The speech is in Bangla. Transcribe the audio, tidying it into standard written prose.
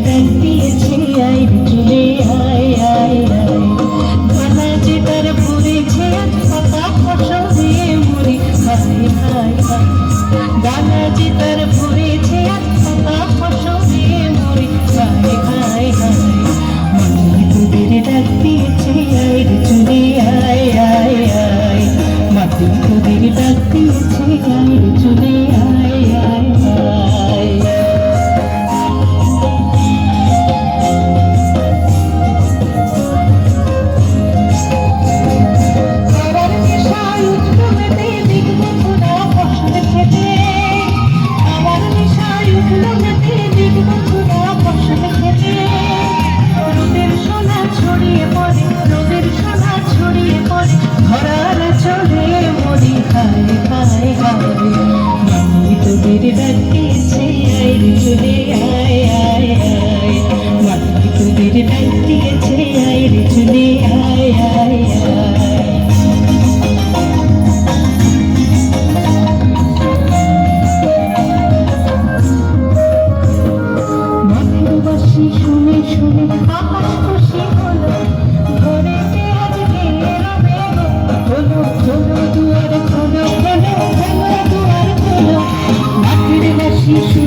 ডাক দিয়েছে আয় রে চলে আয় আয় আয় গানা যে তার ভরেছে আজ পাতা ফসলে মরি হায় হায় হায় গানা যে তার ভরেছে আজ পাতা ফসলে মরি হায় হায় হায় মাটি তোদের ডাক দিয়েছে আয় রে চলে আয় আয় আয় মাটি তোদের ডাক দিয়েছে আয় রে চলে আয় আয় আয় ডাক দিয়েছে আয় রে চলে আয় আয় আয় মাটি তোদের ডাক দিয়েছে আয় রে চলে আয় আয় আয় মাঠের বাঁশি শুনে শুনে আকাশ খুশি হলো ঘরেতে আজকে রবে খোলো খোলো দুয়ার খোলো খোলো খোলো দুয়ার খোলো মাঠের বাঁশি